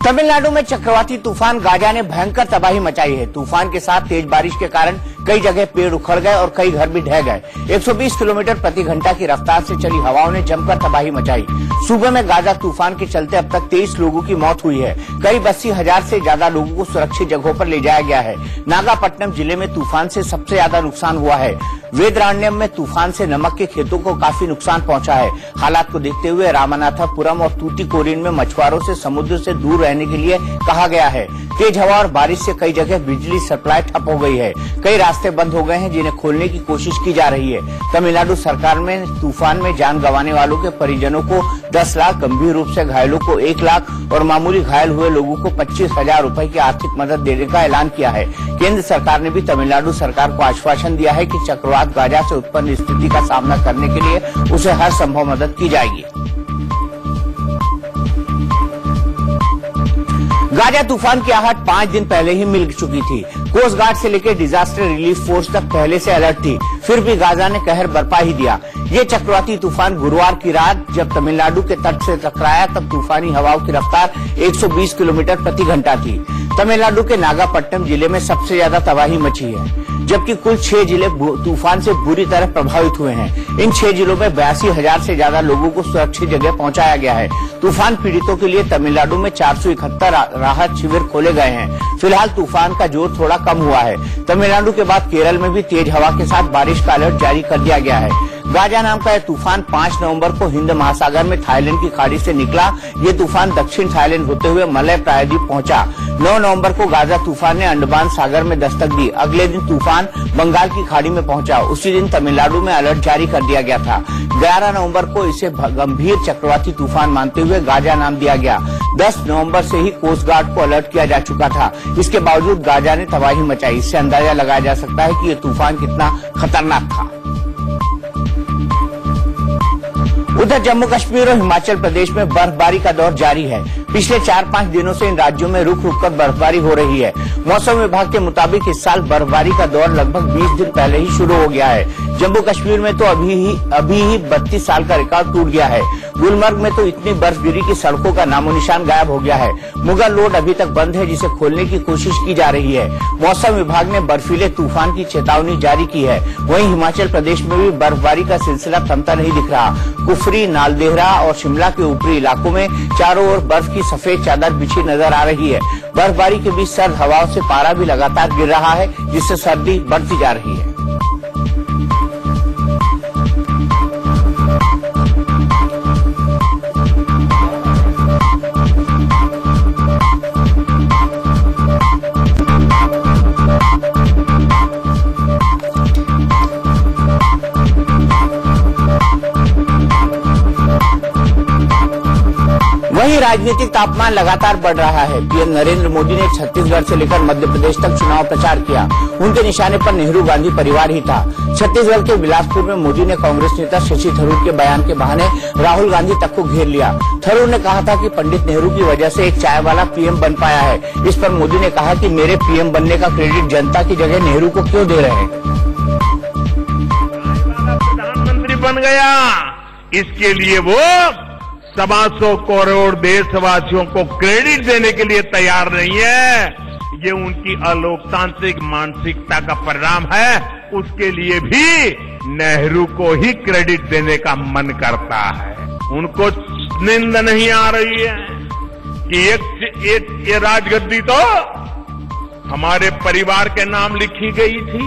तमिलनाडु में चक्रवाती तूफान गाजा ने भयंकर तबाही मचाई है। तूफान के साथ तेज बारिश के कारण कई जगह पेड़ उखड़ गए और कई घर भी ढह गए। 120 किलोमीटर प्रति घंटा की रफ्तार से चली हवाओं ने जमकर तबाही मचाई। सूबे में गाजा तूफान के चलते अब तक 23 लोगों की मौत हुई है। करीब 80,000 से ज्यादा लोगों को सुरक्षित जगहों पर ले जाया गया है। नागापट्टनम जिले में तूफान से सबसे ज्यादा नुकसान हुआ है। वेदराण्यम में तूफान से नमक के खेतों को काफी नुकसान पहुंचा है। हालात को देखते हुए रामनाथपुरम और तूतीकोरिन में मछुआरों से समुद्र से दूर रहने के लिए कहा गया है। तेज हवा और बारिश से कई जगह बिजली सप्लाई ठप हो गई है। कई रास्ते बंद हो गए हैं जिन्हें खोलने की कोशिश की जा रही है। तमिलनाडु सरकार में तूफान में जान गंवाने वालों के परिजनों को 10 लाख, गंभीर रूप से घायलों को 1 लाख और मामूली घायल हुए लोगों को 25,000 रुपए की आर्थिक मदद देने का ऐलान किया है। केंद्र सरकार ने भी तमिलनाडु सरकार को आश्वासन दिया है कि चक्रवात गाजा से उत्पन्न स्थिति का सामना करने के लिए उसे हर संभव मदद की जाएगी। गाजा तूफान की आहट 5 दिन पहले ही मिल चुकी थी। कोस्ट गार्ड से लेकर डिजास्टर रिलीफ फोर्स तक पहले से अलर्ट थी, फिर भी गाजा ने कहर बरपा ही दिया। ये चक्रवाती तूफान गुरुवार की रात जब तमिलनाडु के तट से टकराया तब तूफानी हवाओं की रफ्तार 120 किलोमीटर प्रति घंटा थी। तमिलनाडु के नागापट्टनम जिले में सबसे ज्यादा तबाही मची है, जबकि कुल 6 जिले तूफान से बुरी तरह प्रभावित हुए हैं। इन 6 जिलों में 82,000 से ज्यादा लोगों को सुरक्षित जगह पहुंचाया गया है। तूफान पीड़ितों के लिए तमिलनाडु में 471 राहत शिविर खोले गए हैं। फिलहाल तूफान का जोर थोड़ा कम हुआ है। तमिलनाडु के बाद केरल में भी तेज हवा के साथ बारिश का अलर्ट जारी कर दिया गया है। गाजा नाम का यह तूफान 5 नवंबर को हिंद महासागर में थाईलैंड की खाड़ी से निकला। ये तूफान दक्षिण थाईलैंड होते हुए मलय प्रायद्वीप पहुंचा। 9 नवंबर को गाजा तूफान ने अंडमान सागर में दस्तक दी। अगले दिन तूफान बंगाल की खाड़ी में पहुंचा। उसी दिन तमिलनाडु में अलर्ट जारी कर दिया गया था। 11 नवंबर को इसे गंभीर चक्रवाती तूफान मानते हुए गाजा नाम दिया गया। 10 नवंबर से ही कोस्ट गार्ड को अलर्ट किया जा चुका था। इसके बावजूद गाजा ने तबाही मचाई। इससे अंदाजा लगाया जा सकता है कि ये तूफान कितना खतरनाक था। उधर जम्मू कश्मीर और हिमाचल प्रदेश में बर्फबारी का दौर जारी है। पिछले 4-5 दिनों से इन राज्यों में रुक रुक कर बर्फबारी हो रही है। मौसम विभाग के मुताबिक इस साल बर्फबारी का दौर लगभग 20 दिन पहले ही शुरू हो गया है। जम्मू कश्मीर में तो अभी ही 32 साल का रिकॉर्ड टूट गया है। गुलमर्ग में तो इतनी बर्फ गिरी कि सड़कों का नामोनिशान गायब हो गया है। मुगल रोड अभी तक बंद है, जिसे खोलने की कोशिश की जा रही है। मौसम विभाग ने बर्फीले तूफान की चेतावनी जारी की है। वहीं हिमाचल प्रदेश में भी बर्फबारी का सिलसिला थमता नहीं दिख रहा। कुफरी, नालदेहरा और शिमला के ऊपरी इलाकों में चारों ओर बर्फ की सफेद चादर बिछी नजर आ रही है। बर्फबारी के बीच सर्द हवाओं से पारा भी लगातार गिर रहा है, जिससे सर्दी बढ़ती जा रही है। वहीं राजनीतिक तापमान लगातार बढ़ रहा है। पीएम नरेंद्र मोदी ने छत्तीसगढ़ से लेकर मध्य प्रदेश तक चुनाव प्रचार किया। उनके निशाने पर नेहरू गांधी परिवार ही था। छत्तीसगढ़ के बिलासपुर में मोदी ने कांग्रेस नेता शशि थरूर के बयान के बहाने राहुल गांधी तक को घेर लिया। थरूर ने कहा था कि पंडित नेहरू की वजह से एक चाय वाला पीएम बन पाया है। इस पर मोदी ने कहा कि मेरे पीएम बनने का क्रेडिट जनता की जगह नेहरू को क्यों दे रहे हैं। प्रधानमंत्री बन गया, इसके लिए वो 125 करोड़ देशवासियों को क्रेडिट देने के लिए तैयार नहीं है। ये उनकी अलोकतांत्रिक मानसिकता का परिणाम है। उसके लिए भी नेहरू को ही क्रेडिट देने का मन करता है। उनको निंद नहीं आ रही है कि ये राजगद्दी तो हमारे परिवार के नाम लिखी गई थी,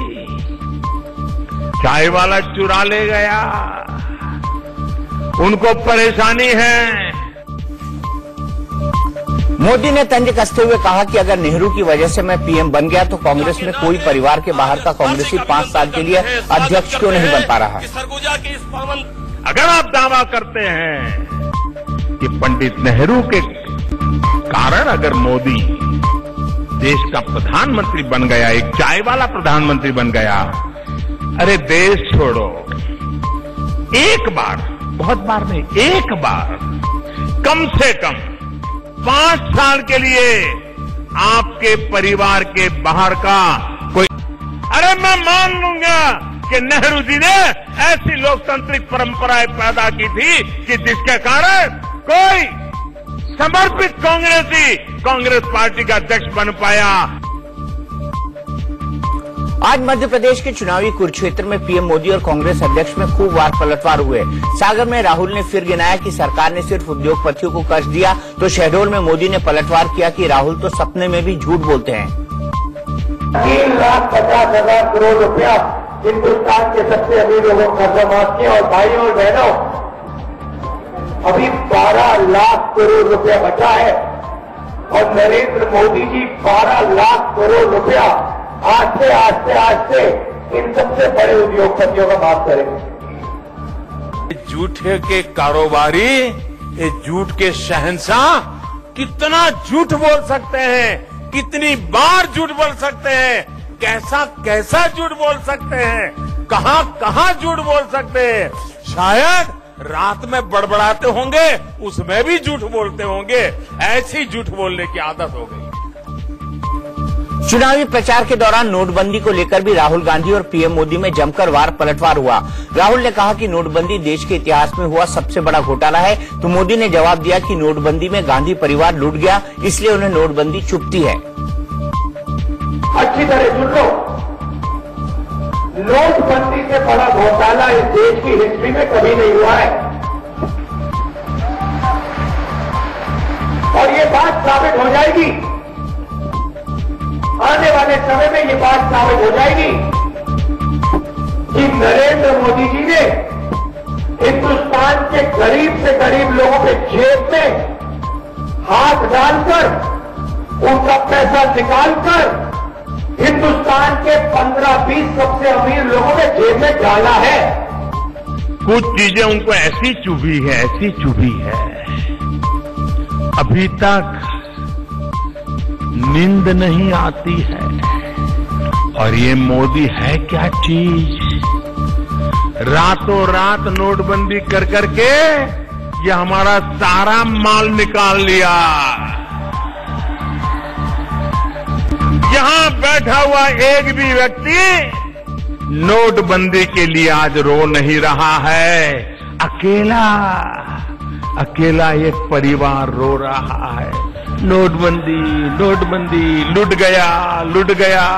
चाय वाला चुरा ले गया। उनको परेशानी है। मोदी ने तंज कसते हुए कहा कि अगर नेहरू की वजह से मैं पीएम बन गया तो कांग्रेस में कोई परिवार के बाहर का कांग्रेसी 5 साल के लिए अध्यक्ष क्यों नहीं बन पा रहा। अगर आप दावा करते हैं कि पंडित नेहरू के कारण अगर मोदी देश का प्रधानमंत्री बन गया, एक चाय वाला प्रधानमंत्री बन गया, अरे देश छोड़ो, एक बार, बहुत बार नहीं, एक बार कम से कम 5 साल के लिए आपके परिवार के बाहर का कोई, अरे मैं मान लूंगा कि नेहरू जी ने ऐसी लोकतांत्रिक परंपराएं पैदा की थी कि जिसके कारण कोई समर्पित कांग्रेसी कांग्रेस पार्टी का अध्यक्ष बन पाया। आज मध्य प्रदेश के चुनावी कुरुक्षेत्र में पीएम मोदी और कांग्रेस अध्यक्ष में खूब वार पलटवार हुए। सागर में राहुल ने फिर गिनाया कि सरकार ने सिर्फ उद्योगपतियों को कर्ज दिया, तो शहडोल में मोदी ने पलटवार किया कि राहुल तो सपने में भी झूठ बोलते हैं। 3,50,000 करोड़ रुपया हिंदुस्तान के सबसे अमीर लोगों का कर्ज माफ किया। और भाइयों और बहनों, अभी 12 लाख करोड़ रुपया बचा है और नरेंद्र मोदी जी 12 लाख करोड़ रुपया आज से इन सबसे बड़े उद्योगपतियों का माफ करेंगे। झूठे के कारोबारी, ये झूठ के शहंशाह कितना झूठ बोल सकते हैं, कितनी बार झूठ बोल सकते हैं, कैसा कैसा झूठ बोल सकते हैं, कहां कहां झूठ बोल सकते हैं। शायद रात में बड़बड़ाते होंगे, उसमें भी झूठ बोलते होंगे। ऐसी झूठ बोलने की आदत हो गई। चुनावी प्रचार के दौरान नोटबंदी को लेकर भी राहुल गांधी और पीएम मोदी में जमकर वार पलटवार हुआ। राहुल ने कहा कि नोटबंदी देश के इतिहास में हुआ सबसे बड़ा घोटाला है, तो मोदी ने जवाब दिया कि नोटबंदी में गांधी परिवार लूट गया, इसलिए उन्हें नोटबंदी चुभती है। अच्छी तरह सुन लो, नोटबंदी से बड़ा घोटाला इस देश की हिस्ट्री में कभी नहीं हुआ है। और ये बात साबित हो जाएगी, आने वाले समय में ये बात साबित हो जाएगी कि नरेंद्र मोदी जी ने हिंदुस्तान के गरीब से गरीब लोगों के जेब में हाथ डालकर, उनका पैसा निकालकर हिंदुस्तान के 15-20 सबसे अमीर लोगों के जेब में डाला है। कुछ चीजें उनको ऐसी चुभी है, अभी तक नींद नहीं आती है। और ये मोदी है क्या चीज, रातों रात नोटबंदी कर करके ये हमारा सारा माल निकाल लिया। यहां बैठा हुआ एक भी व्यक्ति नोटबंदी के लिए आज रो नहीं रहा है। अकेला एक परिवार रो रहा है। नोटबंदी लूट गया।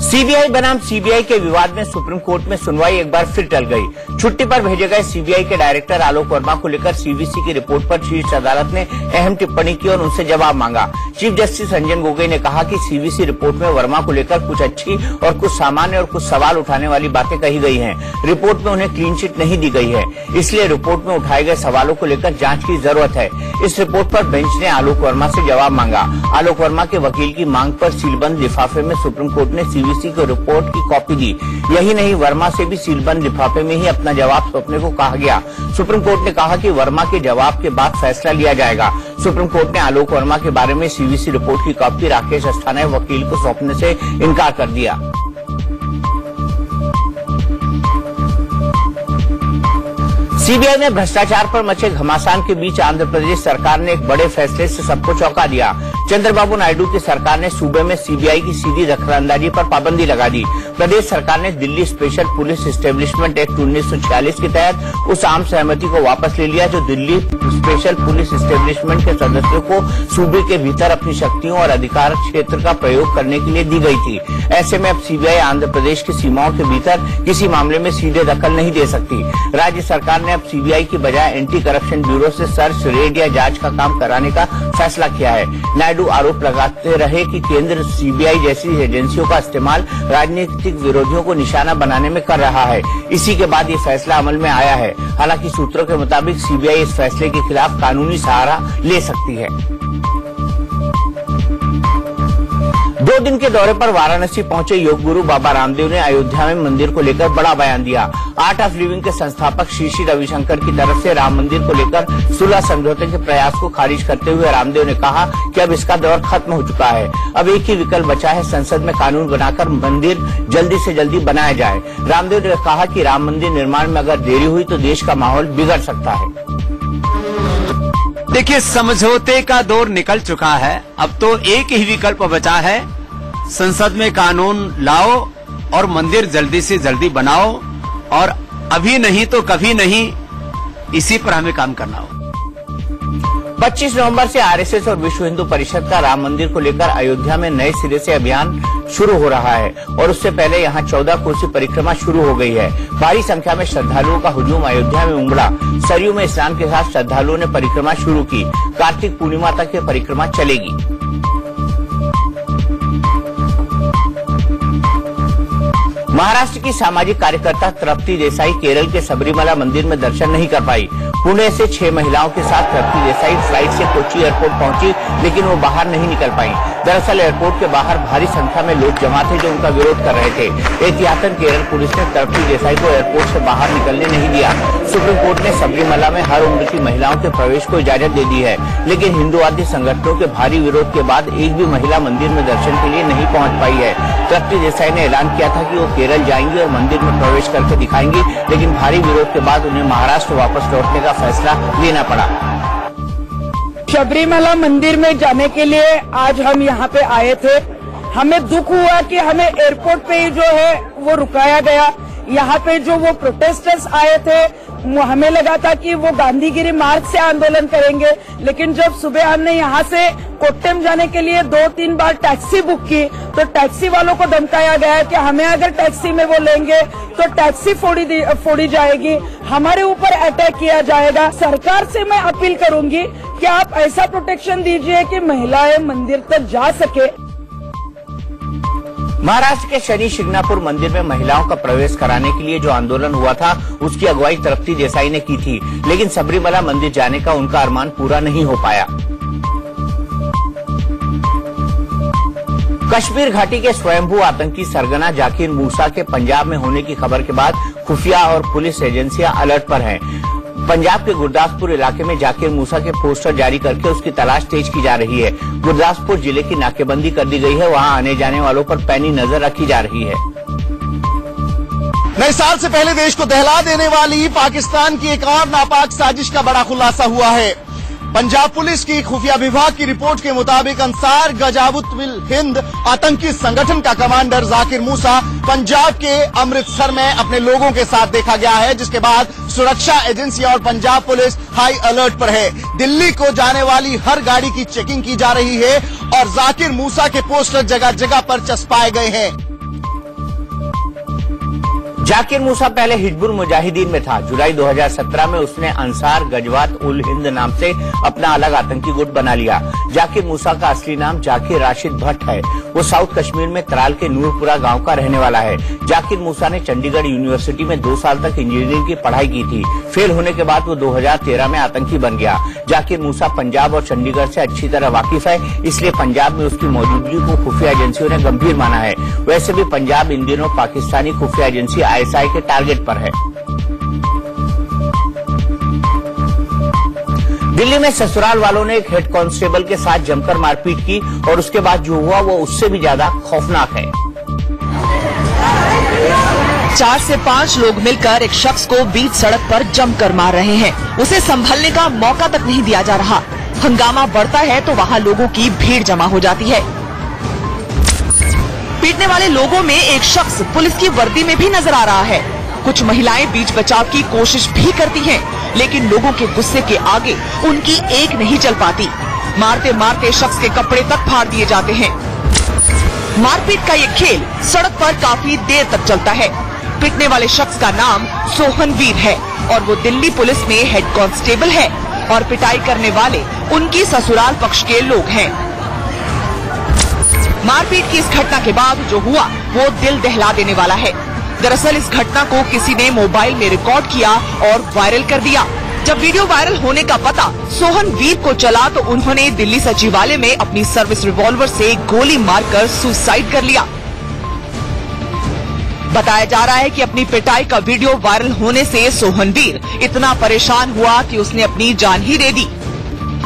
सीबीआई बनाम सीबीआई के विवाद में सुप्रीम कोर्ट में सुनवाई एक बार फिर टल गई। छुट्टी पर भेजे गए सीबीआई के डायरेक्टर आलोक वर्मा को लेकर सीवीसी की रिपोर्ट पर शीर्ष अदालत ने अहम टिप्पणी की और उनसे जवाब मांगा। चीफ जस्टिस रंजन गोगोई ने कहा कि सीवीसी रिपोर्ट में वर्मा को लेकर कुछ अच्छी और कुछ सामान्य और कुछ सवाल उठाने वाली बातें कही गई हैं। रिपोर्ट में उन्हें क्लीन चिट नहीं दी गई है, इसलिए रिपोर्ट में उठाए गए सवालों को लेकर जांच की जरूरत है। इस रिपोर्ट पर बेंच ने आलोक वर्मा से जवाब मांगा। आलोक वर्मा के वकील की मांग पर सीलबंद लिफाफे में सुप्रीम कोर्ट ने सीवीसी को रिपोर्ट की कॉपी दी। यही नहीं, वर्मा से भी सीलबंद लिफाफे में ही अपना जवाब सौंपने को कहा गया। सुप्रीम कोर्ट ने कहा कि वर्मा के जवाब के बाद फैसला लिया जाएगा। सुप्रीम कोर्ट ने आलोक वर्मा के बारे में सीवीसी रिपोर्ट की कॉपी राकेश अस्थाना वकील को सौंपने से इनकार कर दिया। सीबीआई में भ्रष्टाचार पर मचे घमासान के बीच आंध्र प्रदेश सरकार ने एक बड़े फैसले से सबको चौंका दिया। चंद्रबाबू नायडू की सरकार ने सूबे में सीबीआई की सीधी दखलंदाजी पर पाबंदी लगा दी। प्रदेश सरकार ने Delhi special police establishment act 1946 के तहत उस आम सहमति को वापस ले लिया जो दिल्ली स्पेशल पुलिस एस्टेब्लिशमेंट के सदस्यों को सूबे के भीतर अपनी शक्तियों और अधिकार क्षेत्र का प्रयोग करने के लिए दी गई थी। ऐसे में अब सीबीआई आंध्र प्रदेश की सीमाओं के भीतर किसी मामले में सीधे दखल नहीं दे सकती। राज्य सरकार ने अब सीबीआई की बजाय एंटी करप्शन ब्यूरो से सर्च, रेड या जांच का काम कराने का फैसला किया है। नायडू आरोप लगाते रहे कि केंद्र सीबीआई जैसी एजेंसियों का इस्तेमाल राजनीतिक विरोधियों को निशाना बनाने में कर रहा है। इसी के बाद ये फैसला अमल में आया है। हालांकि सूत्रों के मुताबिक सीबीआई इस फैसले के खिलाफ कानूनी सहारा ले सकती है। 2 दिन के दौरे पर वाराणसी पहुंचे योग गुरु बाबा रामदेव ने अयोध्या में मंदिर को लेकर बड़ा बयान दिया। आर्ट ऑफ लिविंग के संस्थापक श्री श्री रविशंकर की तरफ से राम मंदिर को लेकर सुलह समझौते के प्रयास को खारिज करते हुए रामदेव ने कहा कि अब इसका दौर खत्म हो चुका है। अब एक ही विकल्प बचा है, संसद में कानून बनाकर मंदिर जल्दी से जल्दी बनाया जाए। रामदेव ने कहा कि राम मंदिर निर्माण में अगर देरी हुई तो देश का माहौल बिगड़ सकता है। देखिए, समझौते का दौर निकल चुका है। अब तो एक ही विकल्प बचा है, संसद में कानून लाओ और मंदिर जल्दी से जल्दी बनाओ, और अभी नहीं तो कभी नहीं, इसी पर हमें काम करना हो। 25 नवंबर से आरएसएस और विश्व हिंदू परिषद का राम मंदिर को लेकर अयोध्या में नए सिरे से अभियान शुरू हो रहा है और उससे पहले यहां 14 कोसी परिक्रमा शुरू हो गई है। भारी संख्या में श्रद्धालुओं का हुजूम अयोध्या में उमड़ा। सरयू में स्नान के साथ श्रद्धालुओं ने परिक्रमा शुरू की। कार्तिक पूर्णिमा तक ये परिक्रमा चलेगी। महाराष्ट्र की सामाजिक कार्यकर्ता तृप्ति देसाई केरल के सबरीमला मंदिर में दर्शन नहीं कर पाई। पुणे से 6 महिलाओं के साथ तृप्ति देसाई फ्लाइट से कोच्चि एयरपोर्ट पहुंची, लेकिन वो बाहर नहीं निकल पाई। दरअसल एयरपोर्ट के बाहर भारी संख्या में लोग जमा थे जो उनका विरोध कर रहे थे। एहतियातन केरल पुलिस ने तृप्ति देसाई को एयरपोर्ट से बाहर निकलने नहीं दिया। सुप्रीम कोर्ट ने सबरीमला में हर उम्र की महिलाओं के प्रवेश को इजाजत दे दी है, लेकिन हिंदुवादी संगठनों के भारी विरोध के बाद एक भी महिला मंदिर में दर्शन के लिए नहीं पहुँच पाई है। तृप्ति देसाई ने ऐलान किया था कि वो केरल जाएंगी और मंदिर में प्रवेश करके दिखाएंगी, लेकिन भारी विरोध के बाद उन्हें महाराष्ट्र वापस लौटने का फैसला लेना पड़ा। सबरीमला मंदिर में जाने के लिए आज हम यहाँ पे आए थे। हमें दुख हुआ कि हमें एयरपोर्ट पे ही जो है वो रुकाया गया। यहाँ पे जो वो प्रोटेस्टर्स आए थे, हमें लगा था कि वो गांधीगिरी मार्ग से आंदोलन करेंगे, लेकिन जब सुबह हमने यहाँ से कोट्टम जाने के लिए 2-3 बार टैक्सी बुक की तो टैक्सी वालों को धमकाया गया कि हमें अगर टैक्सी में वो लेंगे तो टैक्सी फोड़ी जाएगी, हमारे ऊपर अटैक किया जाएगा। सरकार से मैं अपील करूंगी कि आप ऐसा प्रोटेक्शन दीजिए कि महिलाएं मंदिर तक जा सके। महाराष्ट्र के शनि शिंगणापुर मंदिर में महिलाओं का प्रवेश कराने के लिए जो आंदोलन हुआ था उसकी अगुवाई तृप्ति देसाई ने की थी, लेकिन सबरीमला मंदिर जाने का उनका अरमान पूरा नहीं हो पाया। कश्मीर घाटी के स्वयंभू आतंकी सरगना जाकिर मूसा के पंजाब में होने की खबर के बाद खुफिया और पुलिस एजेंसियां अलर्ट पर हैं। पंजाब के गुरदासपुर इलाके में जाकिर मूसा के पोस्टर जारी करके उसकी तलाश तेज की जा रही है। गुरदासपुर जिले की नाकेबंदी कर दी गई है, वहां आने जाने वालों पर पैनी नजर रखी जा रही है। नए साल से पहले देश को दहला देने वाली पाकिस्तान की एक और नापाक साजिश का बड़ा खुलासा हुआ है। पंजाब पुलिस की खुफिया विभाग की रिपोर्ट के मुताबिक अंसार गजावतुल हिंद आतंकी संगठन का कमांडर जाकिर मूसा पंजाब के अमृतसर में अपने लोगों के साथ देखा गया है, जिसके बाद सुरक्षा एजेंसियां और पंजाब पुलिस हाई अलर्ट पर है। दिल्ली को जाने वाली हर गाड़ी की चेकिंग की जा रही है और जाकिर मूसा के पोस्टर जगह जगह पर चस्पाए गए हैं। जाकिर मूसा पहले हिजबुल मुजाहिदीन में था। जुलाई 2017 में उसने अंसार गजवात उल हिंद नाम से अपना अलग आतंकी गुट बना लिया। जाकिर मूसा का असली नाम जाकिर राशिद भट्ट है। वो साउथ कश्मीर में त्राल के नूरपुरा गांव का रहने वाला है। जाकिर मूसा ने चंडीगढ़ यूनिवर्सिटी में 2 साल तक इंजीनियरिंग की पढ़ाई की थी। फेल होने के बाद वो 2013 में आतंकी बन गया। जाकिर मूसा पंजाब और चंडीगढ़ से अच्छी तरह वाकिफ है, इसलिए पंजाब में उसकी मौजूदगी को खुफिया एजेंसियों ने गंभीर माना है। वैसे भी पंजाब इन दिनों पाकिस्तानी खुफिया एजेंसी ISI के टारगेट पर है। दिल्ली में ससुराल वालों ने एक हेड कांस्टेबल के साथ जमकर मारपीट की और उसके बाद जो हुआ वो उससे भी ज्यादा खौफनाक है। 4 से 5 लोग मिलकर एक शख्स को बीच सड़क पर जमकर मार रहे हैं। उसे संभलने का मौका तक नहीं दिया जा रहा। हंगामा बढ़ता है तो वहाँ लोगों की भीड़ जमा हो जाती है। पीटने वाले लोगों में एक शख्स पुलिस की वर्दी में भी नजर आ रहा है। कुछ महिलाएं बीच बचाव की कोशिश भी करती हैं, लेकिन लोगों के गुस्से के आगे उनकी एक नहीं चल पाती। मारते मारते शख्स के कपड़े तक फाड़ दिए जाते हैं। मारपीट का ये खेल सड़क पर काफी देर तक चलता है। पीटने वाले शख्स का नाम सोहन वीर है और वो दिल्ली पुलिस में हेड कांस्टेबल है और पिटाई करने वाले उनकी ससुराल पक्ष के लोग हैं। मारपीट की इस घटना के बाद जो हुआ वो दिल दहला देने वाला है। दरअसल इस घटना को किसी ने मोबाइल में रिकॉर्ड किया और वायरल कर दिया। जब वीडियो वायरल होने का पता सोहन वीर को चला तो उन्होंने दिल्ली सचिवालय में अपनी सर्विस रिवॉल्वर से गोली मारकर सुसाइड कर लिया। बताया जा रहा है कि अपनी पिटाई का वीडियो वायरल होने से सोहन वीर इतना परेशान हुआ कि उसने अपनी जान ही दे दी।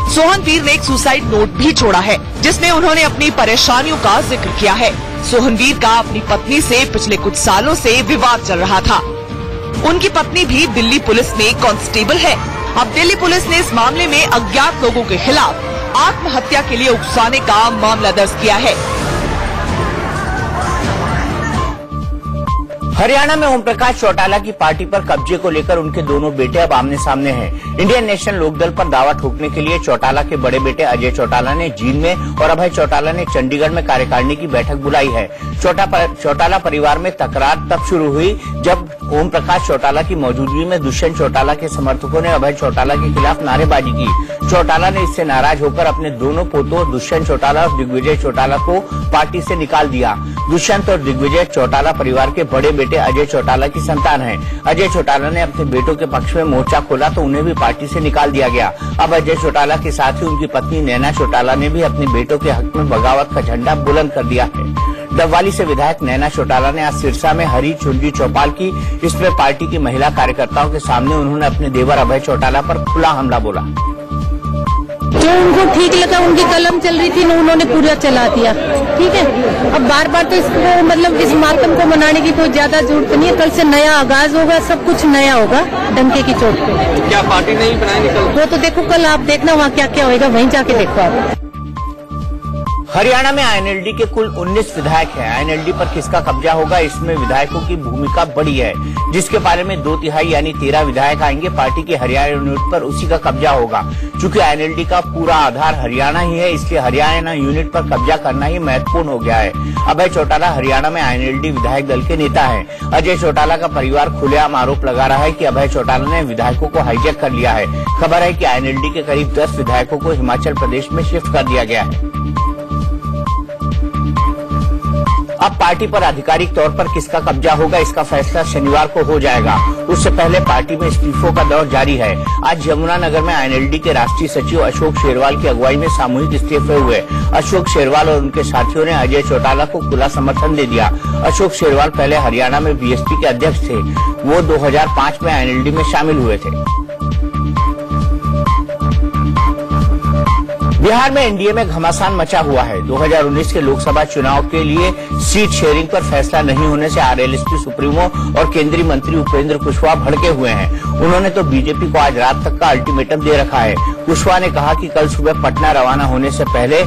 सोहन वीर ने एक सुसाइड नोट भी छोड़ा है, जिसमें उन्होंने अपनी परेशानियों का जिक्र किया है। सोहन वीर का अपनी पत्नी से पिछले कुछ सालों से विवाद चल रहा था। उनकी पत्नी भी दिल्ली पुलिस में कांस्टेबल है। अब दिल्ली पुलिस ने इस मामले में अज्ञात लोगों के खिलाफ आत्महत्या के लिए उकसाने का मामला दर्ज किया है। हरियाणा में ओम प्रकाश चौटाला की पार्टी पर कब्जे को लेकर उनके दोनों बेटे अब आमने सामने हैं। इंडियन नेशनल लोकदल पर दावा ठोकने के लिए चौटाला के बड़े बेटे अजय चौटाला ने जींद में और अभय चौटाला ने चंडीगढ़ में कार्यकारिणी की बैठक बुलाई है। चौटाला परिवार में तकरार तब शुरू हुई जब ओम प्रकाश चौटाला की मौजूदगी में दुष्यंत चौटाला के समर्थकों ने अभय चौटाला के खिलाफ नारेबाजी की। चौटाला ने इससे नाराज होकर अपने दोनों पोतों दुष्यंत चौटाला और दिग्विजय चौटाला को पार्टी से निकाल दिया। दुष्यंत और दिग्विजय चौटाला परिवार के बड़े बेटे अजय चौटाला की संतान हैं। अजय चौटाला ने अपने बेटों के पक्ष में मोर्चा खोला तो उन्हें भी पार्टी से निकाल दिया गया। अब अजय चौटाला के साथ ही उनकी पत्नी नैना चौटाला ने भी अपने बेटों के हक में बगावत का झंडा बुलंद कर दिया है। डबवाली से विधायक नैना चौटाला ने आज सिरसा में हरी चुनरी चौपाल की। इसमें पार्टी की महिला कार्यकर्ताओं के सामने उन्होंने अपने देवर अभय चौटाला पर खुला हमला बोला। जो उनको ठीक लगा, उनकी कलम चल रही थी ना, उन्होंने पूरा चला दिया। ठीक है, अब बार बार तो इसको मतलब इस मातम को मनाने की कोई ज्यादा जरूरत नहीं है। कल से नया आगाज होगा, सब कुछ नया होगा डंके की चोट पे। क्या पार्टी नहीं बनाएंगे कल? वो तो देखो कल, आप देखना वहाँ क्या क्या होगा, वहीं जाके देखो आप। हरियाणा में आईएनएलडी के कुल 19 विधायक हैं। आईएनएलडी पर किसका कब्जा होगा, इसमें विधायकों की भूमिका बड़ी है, जिसके बारे में 2/3 यानी 13 विधायक आएंगे। पार्टी के हरियाणा यूनिट पर उसी का कब्जा होगा। चूंकि आईएनएलडी का पूरा आधार हरियाणा ही है, इसलिए हरियाणा यूनिट पर कब्जा करना ही महत्वपूर्ण हो गया है। अभय चौटाला हरियाणा में आईएनएलडी विधायक दल के नेता है। अजय चौटाला का परिवार खुलेआम आरोप लगा रहा है कि अभय चौटाला ने विधायकों को हाईजैक कर लिया है। खबर है कि आईएनएलडी के करीब 10 विधायकों को हिमाचल प्रदेश में शिफ्ट कर दिया गया है। अब पार्टी पर आधिकारिक तौर पर किसका कब्जा होगा, इसका फैसला शनिवार को हो जाएगा। उससे पहले पार्टी में इस्तीफों का दौर जारी है। आज यमुनानगर में आईएनएलडी के राष्ट्रीय सचिव अशोक शेरवाल की अगुवाई में सामूहिक इस्तीफे हुए। अशोक शेरवाल और उनके साथियों ने अजय चौटाला को खुला समर्थन दे दिया। अशोक शेरवाल पहले हरियाणा में बीएसपी के अध्यक्ष थे। वो 2005 में आईएनएलडी में शामिल हुए थे। बिहार में एनडीए में घमासान मचा हुआ है। 2019 के लोकसभा चुनाव के लिए सीट शेयरिंग पर फैसला नहीं होने से आरएलएसपी सुप्रीमो और केंद्रीय मंत्री उपेंद्र कुशवाहा भड़के हुए हैं। उन्होंने तो बीजेपी को आज रात तक का अल्टीमेटम दे रखा है। कुशवाहा ने कहा कि कल सुबह पटना रवाना होने से पहले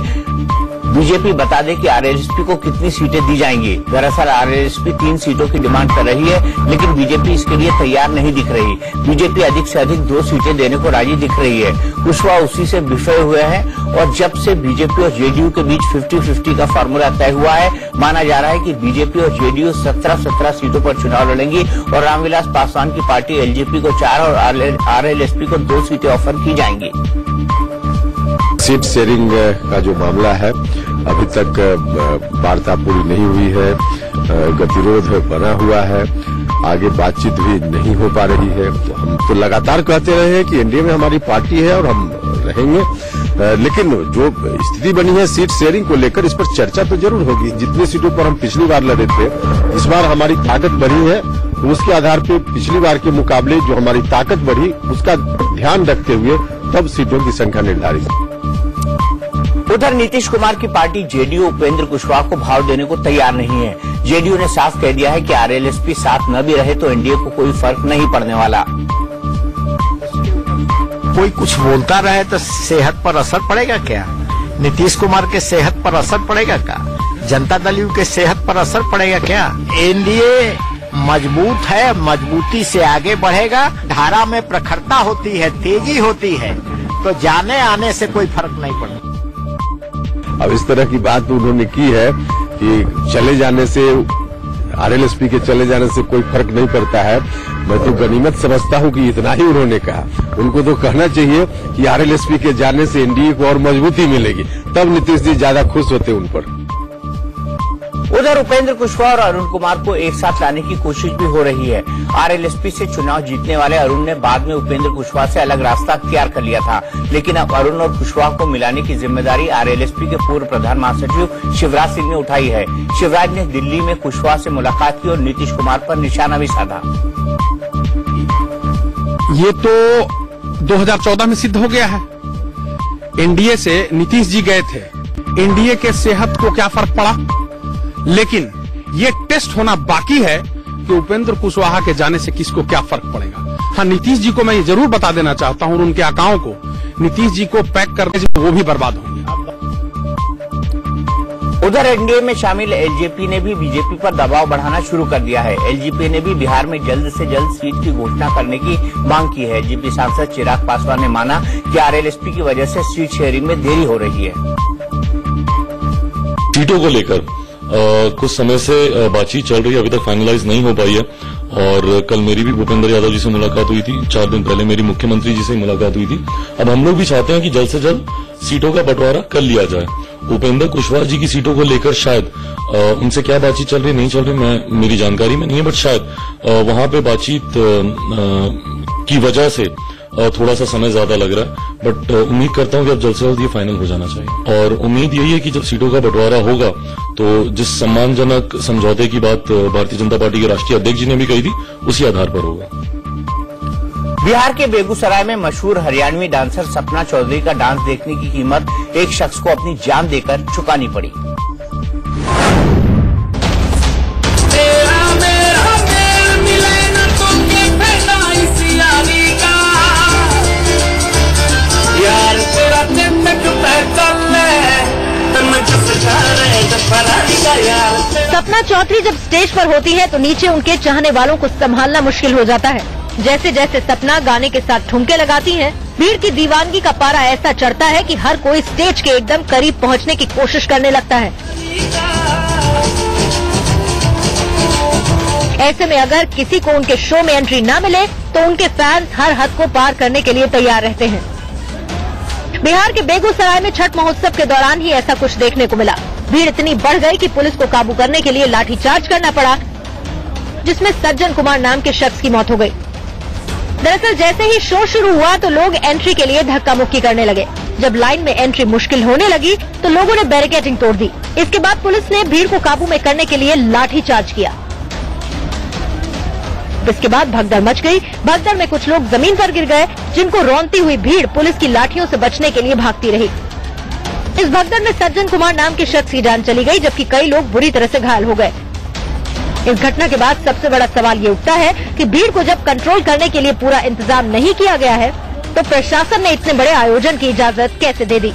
बीजेपी बता दे कि आरएलएसपी को कितनी सीटें दी जाएंगी। दरअसल आरएलएसपी 3 सीटों की डिमांड कर रही है, लेकिन बीजेपी इसके लिए तैयार नहीं दिख रही। बीजेपी अधिक से अधिक 2 सीटें देने को राजी दिख रही है। कुशवाहा उसी से बिफरे हुए हैं और जब से बीजेपी और जेडीयू के बीच 50-50 का फार्मूला तय हुआ है, माना जा रहा है कि बीजेपी और जेडीयू 17 सीटों पर चुनाव लड़ेंगी और रामविलास पासवान की पार्टी एलजेपी को 4 और आरएलएसपी को 2 सीटें ऑफर की जाएंगी। सीट शेयरिंग का जो मामला है, अभी तक वार्ता पूरी नहीं हुई है, गतिरोध बना हुआ है, आगे बातचीत भी नहीं हो पा रही है। तो हम तो लगातार कहते रहे हैं कि एनडीए में हमारी पार्टी है और हम रहेंगे, लेकिन जो स्थिति बनी है सीट शेयरिंग को लेकर, इस पर चर्चा तो जरूर होगी। जितनी सीटों पर हम पिछली बार लड़े थे, इस बार हमारी ताकत बढ़ी है, उसके आधार पे पिछली बार के मुकाबले जो हमारी ताकत बढ़ी उसका ध्यान रखते हुए तब सीटों की संख्या निर्धारित। उधर नीतीश कुमार की पार्टी जेडीयू उपेंद्र कुशवाहा को भाव देने को तैयार नहीं है। जेडीयू ने साफ कह दिया है कि आरएलएसपी साथ न भी रहे तो एनडीए को कोई फर्क नहीं पड़ने वाला। कोई कुछ बोलता रहे तो सेहत पर असर पड़ेगा क्या? नीतीश कुमार के सेहत पर असर पड़ेगा क्या? जनता दल के सेहत पर असर पड़ेगा क्या? एनडीए मजबूत है, मजबूती से आगे बढ़ेगा। धारा में प्रखरता होती है, तेजी होती है, तो जाने आने से कोई फर्क नहीं पड़ेगा। अब इस तरह की बात उन्होंने की है कि चले जाने से, आरएलएसपी के चले जाने से कोई फर्क नहीं पड़ता है। मैं तो गनीमत समझता हूं कि इतना ही उन्होंने कहा। उनको तो कहना चाहिए कि आरएलएसपी के जाने से एनडीए को और मजबूती मिलेगी, तब नीतीश जी ज्यादा खुश होते उन पर। उधर उपेंद्र कुशवाहा और अरुण कुमार को एक साथ लाने की कोशिश भी हो रही है। आरएलएसपी से चुनाव जीतने वाले अरुण ने बाद में उपेंद्र कुशवाहा से अलग रास्ता अख्तियार कर लिया था, लेकिन अब अरुण और कुशवाहा को मिलाने की जिम्मेदारी आरएलएसपी के पूर्व प्रधान महासचिव शिवराज सिंह ने उठाई है। शिवराज ने दिल्ली में कुशवाहा से मुलाकात की और नीतीश कुमार पर निशाना भी साधा। ये तो 2014 में सिद्ध हो गया है। एनडीए से नीतीश जी गए थे, एनडीए के सेहत को क्या फर्क पड़ा, लेकिन ये टेस्ट होना बाकी है कि उपेंद्र कुशवाहा के जाने से किसको क्या फर्क पड़ेगा। हाँ, नीतीश जी को मैं ये जरूर बता देना चाहता हूं और उनके आकाओं को, नीतीश जी को पैक करने से वो भी बर्बाद होंगे। उधर एनडीए में शामिल एलजेपी ने भी बीजेपी पर दबाव बढ़ाना शुरू कर दिया है। एलजेपी ने भी बिहार में जल्द से जल्द सीट की घोषणा करने की मांग की है। एलजेपी सांसद चिराग पासवान ने माना कि आरएलएसपी की वजह से सीट शेयरिंग में देरी हो रही है। सीटों को लेकर कुछ समय से बातचीत चल रही है, अभी तक फाइनलाइज नहीं हो पाई है। और कल मेरी भी भूपेंद्र यादव जी से मुलाकात हुई थी, 4 दिन पहले मेरी मुख्यमंत्री जी से मुलाकात हुई थी। अब हम लोग भी चाहते हैं कि जल्द से जल्द सीटों का बंटवारा कर लिया जाए। उपेंद्र कुशवाहा जी की सीटों को लेकर शायद उनसे क्या बातचीत चल रही नहीं चल रही मेरी जानकारी में नहीं है, बट शायद वहां पे बातचीत की वजह से थोड़ा सा समय ज्यादा लग रहा है। बट उम्मीद करता हूं कि अब जल्द से जल्द ये फाइनल हो जाना चाहिए। और उम्मीद यही है कि जब सीटों का बंटवारा होगा तो जिस सम्मानजनक समझौते की बात भारतीय जनता पार्टी के राष्ट्रीय अध्यक्ष जी ने भी कही थी, उसी आधार पर होगा। बिहार के बेगूसराय में मशहूर हरियाणवी डांसर सपना चौधरी का डांस देखने की कीमत एक शख्स को अपनी जान देकर चुकानी पड़ी। सपना चौधरी जब स्टेज पर होती है तो नीचे उनके चाहने वालों को संभालना मुश्किल हो जाता है। जैसे जैसे सपना गाने के साथ ठुमके लगाती हैं, भीड़ की दीवानगी का पारा ऐसा चढ़ता है कि हर कोई स्टेज के एकदम करीब पहुंचने की कोशिश करने लगता है। ऐसे में अगर किसी को उनके शो में एंट्री न मिले तो उनके फैंस हर हद को पार करने के लिए तैयार रहते हैं। बिहार के बेगूसराय में छठ महोत्सव के दौरान ही ऐसा कुछ देखने को मिला। भीड़ इतनी बढ़ गई कि पुलिस को काबू करने के लिए लाठीचार्ज करना पड़ा, जिसमें सज्जन कुमार नाम के शख्स की मौत हो गई। दरअसल जैसे ही शो शुरू हुआ तो लोग एंट्री के लिए धक्का मुक्की करने लगे। जब लाइन में एंट्री मुश्किल होने लगी तो लोगों ने बैरिकेडिंग तोड़ दी। इसके बाद पुलिस ने भीड़ को काबू में करने के लिए लाठीचार्ज किया। इसके बाद भगदड़ मच गई। भगदड़ में कुछ लोग जमीन पर गिर गए, जिनको रौंदती हुई भीड़ पुलिस की लाठियों से बचने के लिए भागती रही। इस भगदड़ में सज्जन कुमार नाम के शख्स की जान चली गई, जबकि कई लोग बुरी तरह से घायल हो गए। इस घटना के बाद सबसे बड़ा सवाल ये उठता है कि भीड़ को जब कंट्रोल करने के लिए पूरा इंतजाम नहीं किया गया है तो प्रशासन ने इतने बड़े आयोजन की इजाजत कैसे दे दी।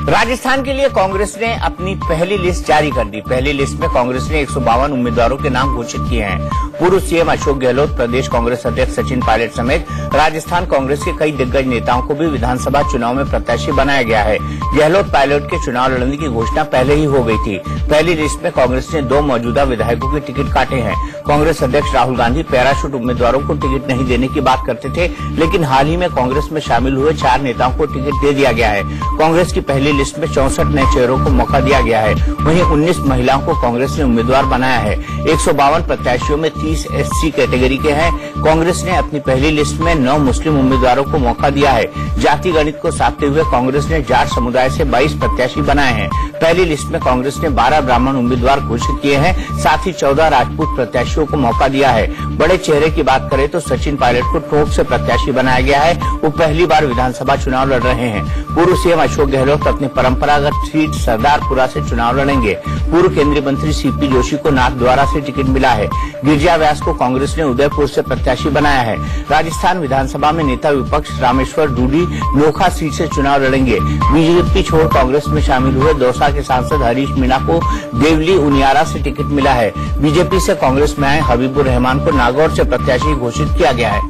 राजस्थान के लिए कांग्रेस ने अपनी पहली लिस्ट जारी कर दी। पहली लिस्ट में कांग्रेस ने 152 उम्मीदवारों के नाम घोषित किए हैं। पूर्व सीएम अशोक गहलोत, प्रदेश कांग्रेस अध्यक्ष सचिन पायलट समेत राजस्थान कांग्रेस के कई दिग्गज नेताओं को भी विधानसभा चुनाव में प्रत्याशी बनाया गया है। गहलोत पायलट के चुनाव लड़ने की घोषणा पहले ही हो गई थी। पहली लिस्ट में कांग्रेस ने 2 मौजूदा विधायकों के टिकट काटे हैं। कांग्रेस अध्यक्ष राहुल गांधी पैराशूट उम्मीदवारों को टिकट नहीं देने की बात करते थे, लेकिन हाल ही में कांग्रेस में शामिल हुए 4 नेताओं को टिकट दे दिया गया है। कांग्रेस की पहली लिस्ट में 64 नए चेहरों को मौका दिया गया है। वहीं 19 महिलाओं को कांग्रेस ने उम्मीदवार बनाया है। 152 प्रत्याशियों में 30 एससी कैटेगरी के हैं। कांग्रेस ने अपनी पहली लिस्ट में 9 मुस्लिम उम्मीदवारों को मौका दिया है। जाति गणित को साधते हुए कांग्रेस ने जाट समुदाय से 22 प्रत्याशी बनाए हैं। पहली लिस्ट में कांग्रेस ने 12 ब्राह्मण उम्मीदवार घोषित किए हैं, साथ ही 14 राजपूत प्रत्याशियों को मौका दिया है। बड़े चेहरे की बात करें तो सचिन पायलट को टोंक से प्रत्याशी बनाया गया है। वो पहली बार विधानसभा चुनाव लड़ रहे हैं। पूर्व सीएम अशोक गहलोत अपनी परंपरागत सीट सरदारपुरा से चुनाव लड़ेंगे। पूर्व केंद्रीय मंत्री सीपी जोशी को नाथद्वारा से टिकट मिला है। गिरिजा व्यास को कांग्रेस ने उदयपुर से प्रत्याशी बनाया है। राजस्थान विधानसभा में नेता विपक्ष रामेश्वर डूडी नोखा सीट से चुनाव लड़ेंगे। बीजेपी छोड़ कांग्रेस में शामिल हुए दौसा के सांसद हरीश मीणा को देवली उनियारा से टिकट मिला है। बीजेपी से कांग्रेस में आए हबीबुर रहमान को नागौर से प्रत्याशी घोषित किया गया है।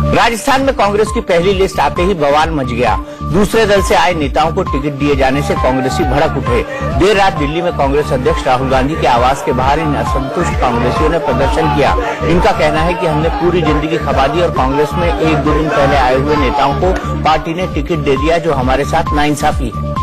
राजस्थान में कांग्रेस की पहली लिस्ट आते ही बवाल मच गया। दूसरे दल से आए नेताओं को टिकट दिए जाने से कांग्रेसी भड़क उठे। देर रात दिल्ली में कांग्रेस अध्यक्ष राहुल गांधी के आवास के बाहर इन असंतुष्ट कांग्रेसियों ने प्रदर्शन किया। इनका कहना है कि हमने पूरी जिंदगी खपा दी और कांग्रेस में 1-2 दिन पहले आए हुए नेताओं को पार्टी ने टिकट दे दिया, जो हमारे साथ नाइंसाफी है।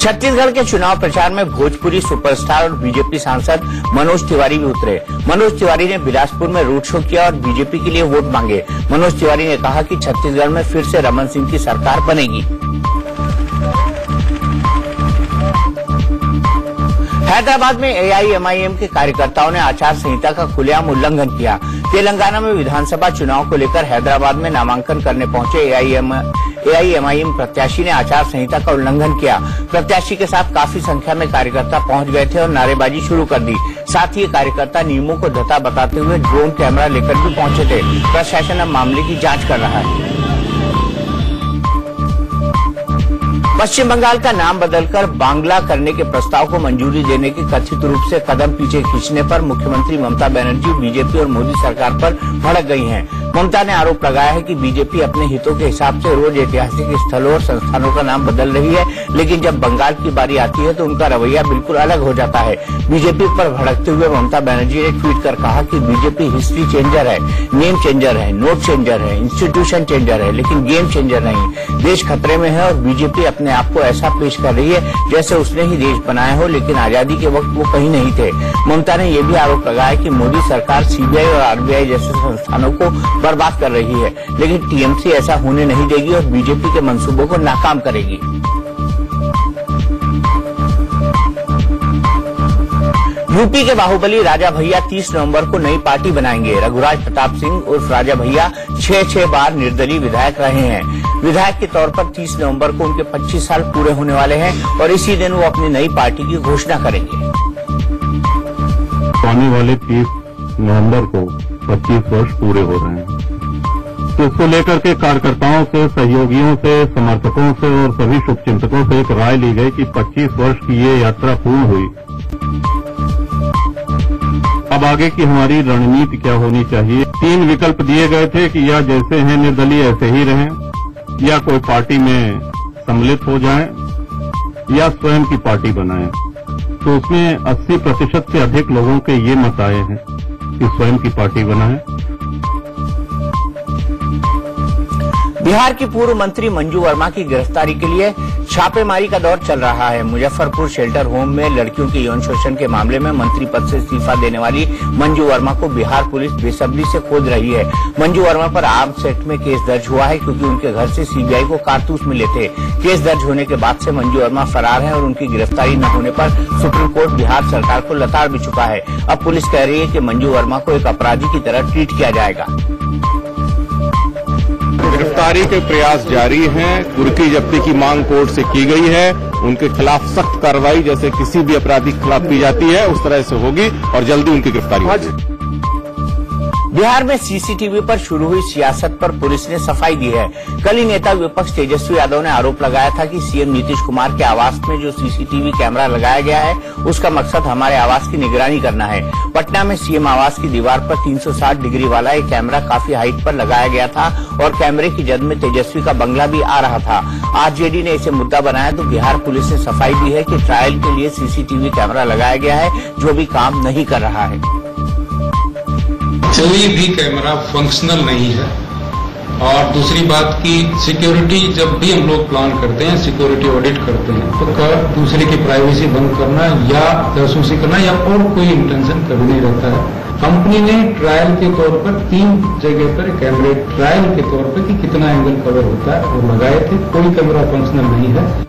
छत्तीसगढ़ के चुनाव प्रचार में भोजपुरी सुपरस्टार और बीजेपी सांसद मनोज तिवारी भी उतरे। मनोज तिवारी ने बिलासपुर में रोड शो किया और बीजेपी के लिए वोट मांगे। मनोज तिवारी ने कहा कि छत्तीसगढ़ में फिर से रमन सिंह की सरकार बनेगी। हैदराबाद में एआईएमआईएम के कार्यकर्ताओं ने आचार संहिता का खुलेआम उल्लंघन किया। तेलंगाना में विधानसभा चुनाव को लेकर हैदराबाद में नामांकन करने पहुंचे एआईएमआईएम प्रत्याशी ने आचार संहिता का उल्लंघन किया। प्रत्याशी के साथ काफी संख्या में कार्यकर्ता पहुंच गए थे और नारेबाजी शुरू कर दी। साथ ही ये कार्यकर्ता नियमों को धता बताते हुए ड्रोन कैमरा लेकर भी पहुंचे थे। प्रशासन अब मामले की जांच कर रहा है। पश्चिम बंगाल का नाम बदलकर बांग्ला करने के प्रस्ताव को मंजूरी देने के कथित रूप से कदम पीछे खींचने पर मुख्यमंत्री ममता बनर्जी बीजेपी और मोदी सरकार पर भड़क गई हैं। ममता ने आरोप लगाया है कि बीजेपी अपने हितों के हिसाब से रोज ऐतिहासिक स्थलों और संस्थानों का नाम बदल रही है, लेकिन जब बंगाल की बारी आती है तो उनका रवैया बिल्कुल अलग हो जाता है। बीजेपी पर भड़कते हुए ममता बनर्जी ने ट्वीट कर कहा कि बीजेपी हिस्ट्री चेंजर है, नेम चेंजर है, नोट चेंजर है, इंस्टीट्यूशन चेंजर है, लेकिन गेम चेंजर नहीं। देश खतरे में है और बीजेपी अपने आप को ऐसा पेश कर रही है जैसे उसने ही देश बनाया हो, लेकिन आजादी के वक्त वो कहीं नहीं थे। ममता ने यह भी आरोप लगाया कि मोदी सरकार सीबीआई और आरबीआई जैसे संस्थानों को बर्बाद कर रही है, लेकिन टीएमसी ऐसा होने नहीं देगी और बीजेपी के मंसूबों को नाकाम करेगी। यूपी के बाहुबली राजा भैया 30 नवंबर को नई पार्टी बनाएंगे। रघुराज प्रताप सिंह उर्फ राजा भैया 6 बार निर्दलीय विधायक रहे हैं। विधायक के तौर पर 30 नवंबर को उनके 25 साल पूरे होने वाले हैं और इसी दिन वो अपनी नई पार्टी की घोषणा करेंगे। आने वाले 30 नवंबर को 25 वर्ष पूरे हो रहे हैं, तो इसको लेकर के कार्यकर्ताओं से, सहयोगियों से, समर्थकों से और सभी शुभचिंतकों से एक राय ली गई कि 25 वर्ष की ये यात्रा पूर्ण हुई। अब आगे की हमारी रणनीति क्या होनी चाहिए। 3 विकल्प दिए गए थे कि या जैसे हैं निर्दलीय ऐसे ही रहें, या कोई पार्टी में सम्मिलित हो जाएं, या स्वयं की पार्टी बनाएं। तो उसमें 80% से अधिक लोगों के ये मत आए हैं कि स्वयं की पार्टी बनाएं। बिहार की पूर्व मंत्री मंजू वर्मा की गिरफ्तारी के लिए छापेमारी का दौर चल रहा है। मुजफ्फरपुर शेल्टर होम में लड़कियों के यौन शोषण के मामले में मंत्री पद से इस्तीफा देने वाली मंजू वर्मा को बिहार पुलिस बेसब्री से खोज रही है। मंजू वर्मा पर आर्म्स एक्ट में केस दर्ज हुआ है क्योंकि उनके घर से सीबीआई को कारतूस मिले थे। केस दर्ज होने के बाद से मंजू वर्मा फरार है और उनकी गिरफ्तारी न होने पर सुप्रीम कोर्ट बिहार सरकार को लताड़ भी चुका है। अब पुलिस कह रही है कि मंजू वर्मा को एक अपराधी की तरह ट्रीट किया जाएगा। गिरफ्तारी के प्रयास जारी हैं। कुर्की जब्ती की मांग कोर्ट से की गई है। उनके खिलाफ सख्त कार्रवाई जैसे किसी भी अपराधी के खिलाफ की जाती है उस तरह से होगी और जल्दी उनकी गिरफ्तारी होगी। बिहार में सीसीटीवी पर शुरू हुई सियासत पर पुलिस ने सफाई दी है। कल ही नेता विपक्ष तेजस्वी यादव ने आरोप लगाया था कि सीएम नीतीश कुमार के आवास में जो सीसीटीवी कैमरा लगाया गया है उसका मकसद हमारे आवास की निगरानी करना है। पटना में सीएम आवास की दीवार पर 360 डिग्री वाला एक कैमरा काफी हाइट पर लगाया गया था और कैमरे की जद में तेजस्वी का बंगला भी आ रहा था। आरजेडी ने इसे मुद्दा बनाया तो बिहार पुलिस ने सफाई दी है कि ट्रायल के लिए सीसीटीवी कैमरा लगाया गया है जो भी काम नहीं कर रहा है। कोई भी कैमरा फंक्शनल नहीं है। और दूसरी बात की सिक्योरिटी, जब भी हम लोग प्लान करते हैं, सिक्योरिटी ऑडिट करते हैं, तो दूसरे की प्राइवेसी भंग करना या जासूसी करना या और कोई इंटेंशन कभी नहीं रहता है। कंपनी ने ट्रायल के तौर पर 3 जगह पर कैमरे ट्रायल के तौर पर कि कितना एंगल कवर होता है वो लगाए थे। कोई कैमरा फंक्शनल नहीं है।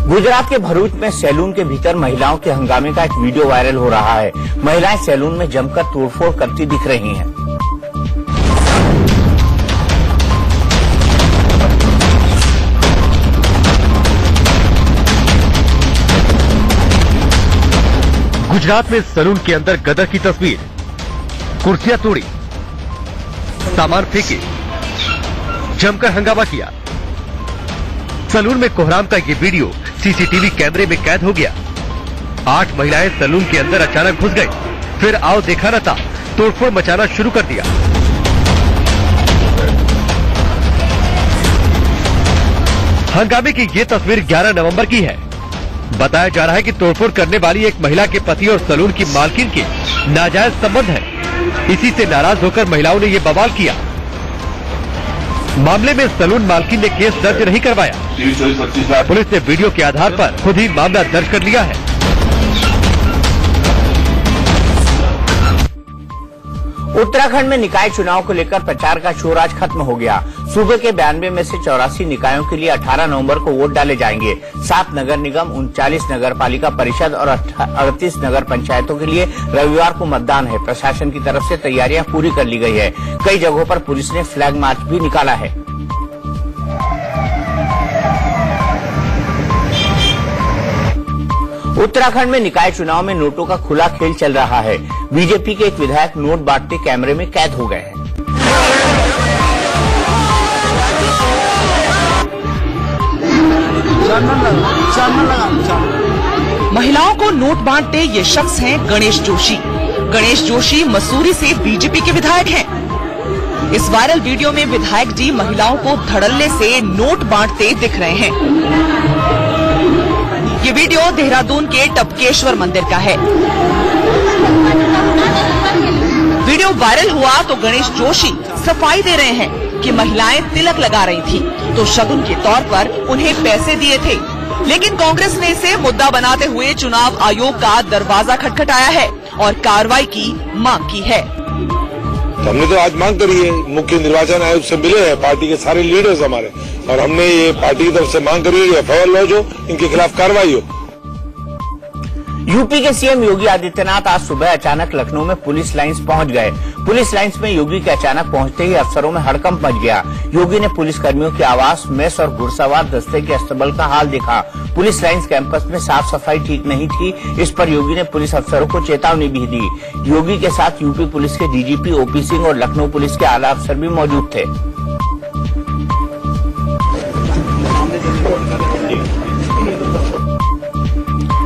गुजरात के भरूच में सैलून के भीतर महिलाओं के हंगामे का एक वीडियो वायरल हो रहा है। महिलाएं सैलून में जमकर तोड़फोड़ करती दिख रही हैं। गुजरात में सैलून के अंदर गदर की तस्वीर, कुर्सियां तोड़ी, सामान फेंके, जमकर हंगामा किया। सैलून में कोहराम का ये वीडियो सीसीटीवी कैमरे में कैद हो गया। 8 महिलाएं सैलून के अंदर अचानक घुस गई, फिर आओ देखा न था तोड़फोड़ मचाना शुरू कर दिया। हंगामे की ये तस्वीर 11 नवंबर की है। बताया जा रहा है कि तोड़फोड़ करने वाली एक महिला के पति और सैलून की मालकिन के नाजायज संबंध है। इसी से नाराज होकर महिलाओं ने ये बवाल किया। मामले में सलून मालकिन ने केस दर्ज नहीं करवाया। पुलिस ने वीडियो के आधार पर खुद ही मामला दर्ज कर लिया है। उत्तराखंड में निकाय चुनाव को लेकर प्रचार का शोर आज खत्म हो गया। सूबे के 92 में से 84 निकायों के लिए 18 नवंबर को वोट डाले जाएंगे। 7 नगर निगम, 39 नगर पालिका परिषद और 38 नगर पंचायतों के लिए रविवार को मतदान है। प्रशासन की तरफ से तैयारियां पूरी कर ली गई है। कई जगहों पर पुलिस ने फ्लैग मार्च भी निकाला है। उत्तराखंड में निकाय चुनाव में नोटों का खुला खेल चल रहा है। बीजेपी के एक विधायक नोट बांटते कैमरे में कैद हो गए हैं। महिलाओं को नोट बांटते ये शख्स हैं गणेश जोशी। गणेश जोशी मसूरी से बीजेपी के विधायक हैं। इस वायरल वीडियो में विधायक जी महिलाओं को धड़ल्ले से नोट बांटते दिख रहे हैं। ये वीडियो देहरादून के टपकेश्वर मंदिर का है। वीडियो वायरल हुआ तो गणेश जोशी सफाई दे रहे हैं कि महिलाएं तिलक लगा रही थी तो शगुन के तौर पर उन्हें पैसे दिए थे। लेकिन कांग्रेस ने इसे मुद्दा बनाते हुए चुनाव आयोग का दरवाजा खटखटाया है और कार्रवाई की मांग की है। हमने तो आज मांग करी है, मुख्य निर्वाचन आयोग से मिले हैं पार्टी के सारे लीडर्स हमारे, और हमने ये पार्टी की तरफ से मांग करी है एफआईआर लॉन्च हो, इनके खिलाफ कार्रवाई हो। यूपी के सीएम योगी आदित्यनाथ आज सुबह अचानक लखनऊ में पुलिस लाइंस पहुंच गए। पुलिस लाइंस में योगी के अचानक पहुंचते ही अफसरों में हड़कंप मच गया। योगी ने पुलिस कर्मियों के आवास, मेस और घुड़सवार दस्ते के अस्तबल का हाल देखा। पुलिस लाइंस कैंपस में साफ सफाई ठीक नहीं थी। इस पर योगी ने पुलिस अफसरों को चेतावनी भी दी। योगी के साथ यूपी पुलिस के डीजीपी ओपी सिंह और लखनऊ पुलिस के आला अफसर भी मौजूद थे।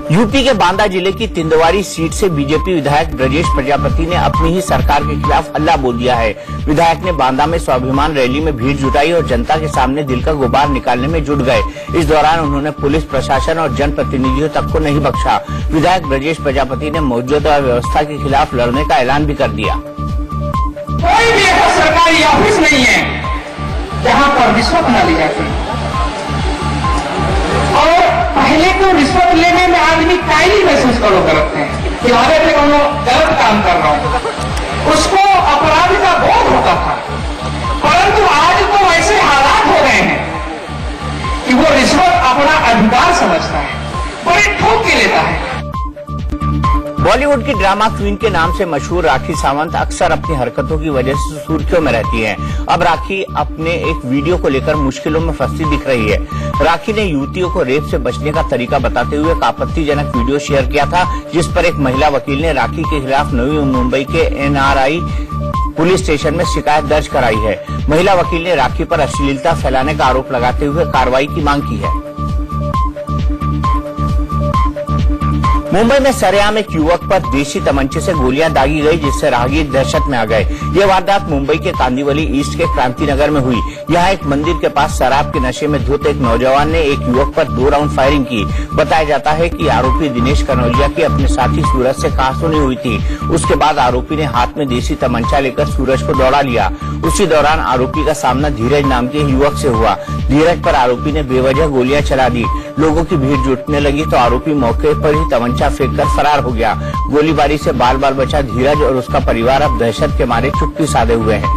यूपी के बांदा जिले की तिंदवारी सीट से बीजेपी विधायक ब्रजेश प्रजापति ने अपनी ही सरकार के खिलाफ हल्ला बोल दिया है। विधायक ने बांदा में स्वाभिमान रैली में भीड़ जुटाई और जनता के सामने दिल का गुबार निकालने में जुट गए। इस दौरान उन्होंने पुलिस प्रशासन और जनप्रतिनिधियों तक को नहीं बख्शा। विधायक ब्रजेश प्रजापति ने मौजूदा व्यवस्था के खिलाफ लड़ने का ऐलान भी कर दिया। कोई भी ऐसा सरकारी ऑफिस नहीं है जहाँ पर रिश्वत न ली जाती। और पहले तो रिश्वत लेने में आदमी कायली महसूस करते हैं कि आगे से हम गलत काम कर रहा हूं, उसको अपराध का बोध होता था। परंतु आज तो ऐसे हालात हो गए हैं कि वो रिश्वत अपना अधिकार समझता है, बड़े ठोक के लेता है। बॉलीवुड की ड्रामा क्वीन के नाम से मशहूर राखी सावंत अक्सर अपनी हरकतों की वजह से सुर्खियों में रहती हैं। अब राखी अपने एक वीडियो को लेकर मुश्किलों में फंसती दिख रही है। राखी ने युवतियों को रेप से बचने का तरीका बताते हुए एक आपत्तिजनक वीडियो शेयर किया था, जिस पर एक महिला वकील ने राखी के खिलाफ नवी मुंबई के NRI पुलिस स्टेशन में शिकायत दर्ज कराई है। महिला वकील ने राखी पर अश्लीलता फैलाने का आरोप लगाते हुए कार्रवाई की मांग की है। मुंबई में सरेआम एक युवक पर देशी तमंचे से गोलियां दागी गई, जिससे राहगीर दहशत में आ गए। ये वारदात मुंबई के कांदिवली ईस्ट के क्रांति नगर में हुई। यहाँ एक मंदिर के पास शराब के नशे में धुत एक नौजवान ने एक युवक पर 2 राउंड फायरिंग की। बताया जाता है कि आरोपी दिनेश कनौजिया की अपने साथी सूरज से कहासुनी हुई थी। उसके बाद आरोपी ने हाथ में देशी तमंचा लेकर सूरज को दौड़ा लिया। उसी दौरान आरोपी का सामना धीरज नाम के युवक से हुआ। धीरज पर आरोपी ने बेवजह गोलियां चला दी। लोगों की भीड़ जुटने लगी तो आरोपी मौके पर ही तमंचा फेंककर फरार हो गया। गोलीबारी से बाल बाल बचा धीरज और उसका परिवार अब दहशत के मारे चुप्पी साधे हुए हैं।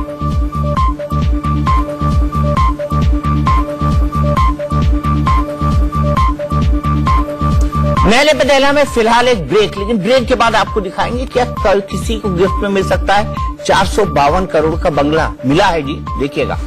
नैले पटेला में फिलहाल एक ब्रेक, लेकिन ब्रेक के बाद आपको दिखाएंगे क्या किसी को गिफ्ट में मिल सकता है 452 करोड़ का बंगला। मिला है जी, देखिएगा।